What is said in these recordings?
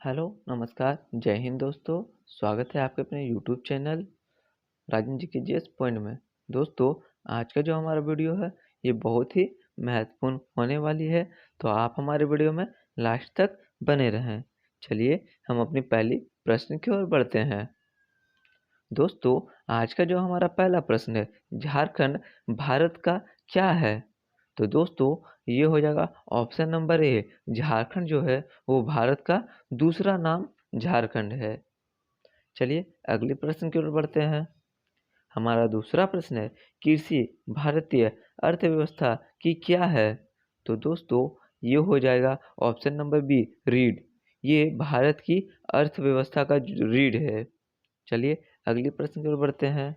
Hello, नमस्कार, जय हिंद दोस्तों। स्वागत है आपके अपने यूट्यूब चैनल राजन जी के जीएस पॉइंट में। दोस्तों, आज का जो हमारा वीडियो है ये बहुत ही महत्वपूर्ण होने वाली है, तो आप हमारे वीडियो में लास्ट तक बने रहें। चलिए हम अपनी पहली प्रश्न की ओर बढ़ते हैं। दोस्तों, आज का जो हमारा पहला प्रश्न है, झारखंड भारत का क्या है? तो दोस्तों, ये हो जाएगा ऑप्शन नंबर ए। झारखंड जो है वो भारत का दूसरा नाम झारखंड है। चलिए अगले प्रश्न की ओर बढ़ते हैं। हमारा दूसरा प्रश्न है, कृषि भारतीय अर्थव्यवस्था की क्या है? तो दोस्तों, ये हो जाएगा ऑप्शन नंबर बी, रीढ़। ये भारत की अर्थव्यवस्था का रीढ़ है। चलिए अगले प्रश्न की ओर बढ़ते हैं।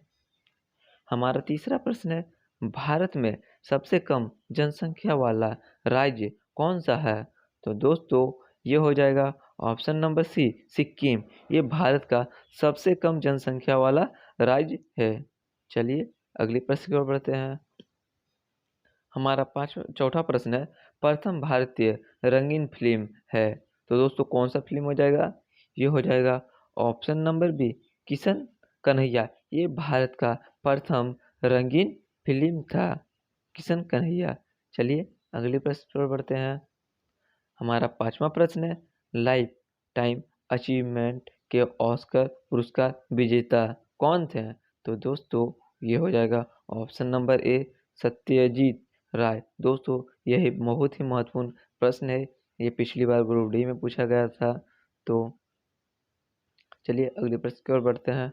हमारा तीसरा प्रश्न है, भारत में सबसे कम जनसंख्या वाला राज्य कौन सा है? तो दोस्तों, ये हो जाएगा ऑप्शन नंबर सी, सिक्किम। ये भारत का सबसे कम जनसंख्या वाला राज्य है। चलिए अगले प्रश्न की ओर बढ़ते हैं। हमारा चौथा प्रश्न है, प्रथम भारतीय रंगीन फिल्म है। तो दोस्तों, कौन सा फिल्म हो जाएगा? ये हो जाएगा option number B, Kishan Kanhaiya. ये भारत का प्रथम रंगीन फिल्म था, किशन कन्हैया। चलिए अगले प्रश्न की ओर बढ़ते हैं। हमारा पांचवा प्रश्न है, लाइफ टाइम अचीवमेंट के ऑस्कर पुरस्कार विजेता कौन थे? तो दोस्तों, ये हो जाएगा ऑप्शन नंबर ए, सत्यजीत राय। दोस्तों, यही बहुत ही महत्वपूर्ण प्रश्न है। ये पिछली बार ग्रुप डी में पूछा गया था। तो चलिए अगले प्रश्न की ओर बढ़ते हैं।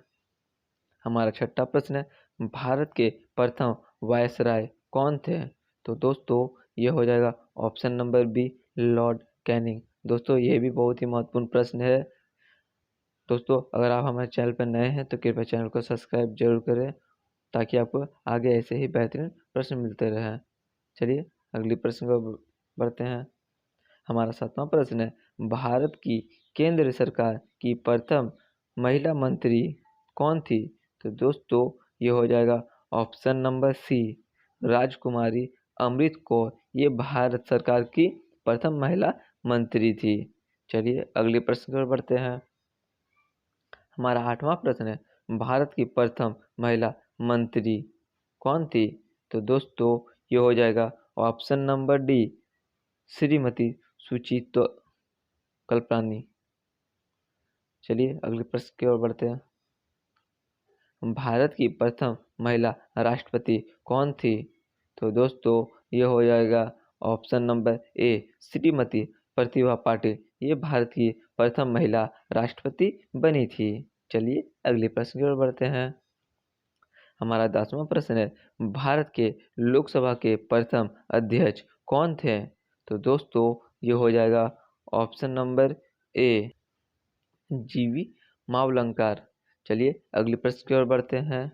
हमारा छठा प्रश्न है, भारत के प्रथम वायसराय कौन थे? तो दोस्तों, ये हो जाएगा option number B, Lord Canning. दोस्तों, ये भी बहुत ही महत्वपूर्ण प्रश्न है। दोस्तों, अगर आप हमारे चैनल पर नए हैं तो कृपया चैनल को सब्सक्राइब जरूर करें, ताकि आपको आगे ऐसे ही बेहतरीन प्रश्न मिलते रहें। चलिए अगली प्रश्न को बढ़ते हैं। हमारा सातवां प्रश्न है, भारत की केंद्र सरकार की प्रथम महिला मंत्री कौन थी? तो दोस्तों, ये हो जाएगा ऑप्शन नंबर सी, राजकुमारी अमृत कौर। ये भारत सरकार की प्रथम महिला मंत्री थी। चलिए अगले प्रश्न की ओर बढ़ते हैं। हमारा आठवां प्रश्न है, भारत की प्रथम महिला मंत्री कौन थी? तो दोस्तों, ये हो जाएगा option number D, Shrimati Suchitra Kalpanani. चलिए अगले प्रश्न की ओर बढ़ते हैं। भारत की प्रथम महिला राष्ट्रपति कौन थी? तो दोस्तों, ये हो जाएगा option number A, Shrimati Pratibha Patil. ये भारत की प्रथम महिला राष्ट्रपति बनी थी। चलिए अगले प्रश्न की ओर बढ़ते हैं। हमारा 10वां प्रश्न है, भारत के लोकसभा के प्रथम अध्यक्ष कौन थे? तो दोस्तों, ये हो जाएगा ऑप्शन नंबर ए, जीवी मावलंकर। चलिए अगले प्रश्न की ओर बढ़ते हैं।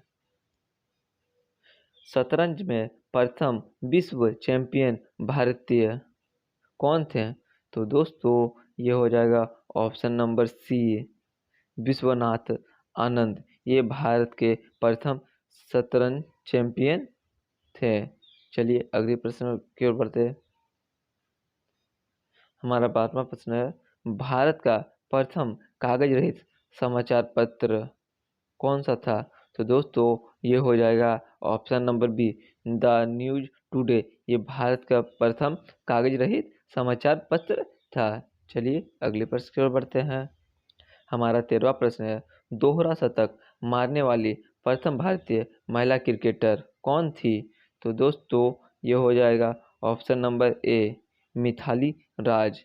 शतरंज में प्रथम विश्व चैंपियन भारतीय कौन थे? तो दोस्तों, ये हो जाएगा option number C, Vishwanath Anand. ये भारत के प्रथम शतरंज चैंपियन थे। चलिए अगले प्रश्न की ओर बढ़ते हैं। हमारा 12वां प्रश्न है, भारत का प्रथम कागज रहित समाचार पत्र कौन सा था? तो दोस्तों, ये हो जाएगा option number B, the News Today. ये भारत का प्रथम कागज रहित समाचार पत्र था। चलिए अगले प्रश्न की ओर बढ़ते हैं। हमारा 13वां प्रश्न है, दोहरा शतक मारने वाली प्रथम भारतीय महिला क्रिकेटर कौन थी? तो दोस्तों, ये हो जाएगा option number A, Mithali Raj.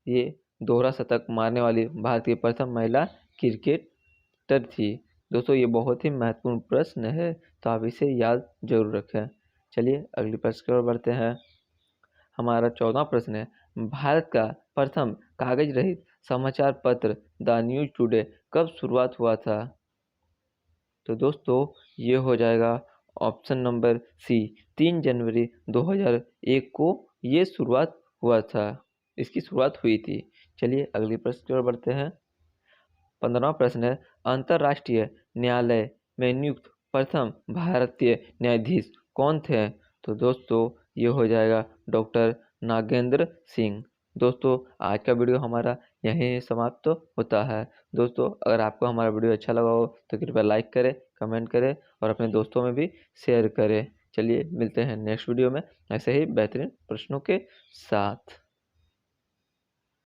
ये दोहरा शतक मारने वाली भारतीय प्रथम महिला क्रिकेटर थी। दोस्तों, ये बहुत ही महत्वपूर्ण प्रश्न है, तो आप इसे याद जरूर रखें। चलिए अगले प्रश्न की ओर बढ़ते हैं। हमारा 14वां प्रश्न है, भारत का प्रथम कागज रहित समाचार पत्र द न्यूज टुडे कब शुरुआत हुआ था? तो दोस्तों, ये हो जाएगा ऑप्शन नंबर सी, 3 जनवरी 2001 को ये शुरुआत हुआ था, इसकी शुरुआत हुई थी। चलिए अगले प्रश्न की ओर बढ़ते हैं। 15वां प्रश्न है, अंतर्राष्ट्रीय न्यायालय में नियुक्त प्रथम भारतीय न्यायाधीश कौन थे? तो दोस्तों, ये हो जाएगा डॉक्टर नागेंद्र सिंह। दोस्तों आज का वीडियो हमारा यहीं समाप्त तो होता है। दोस्तों अगर आपको हमारा वीडियो अच्छा लगा हो तो कृपया लाइक करें, कमेंट करें और अपने दोस्तों में भी शेयर करें। चलिए मिलते हैं नेक्स्ट वीडियो में ऐसे ही बेहतरीन प्रश्नों के साथ।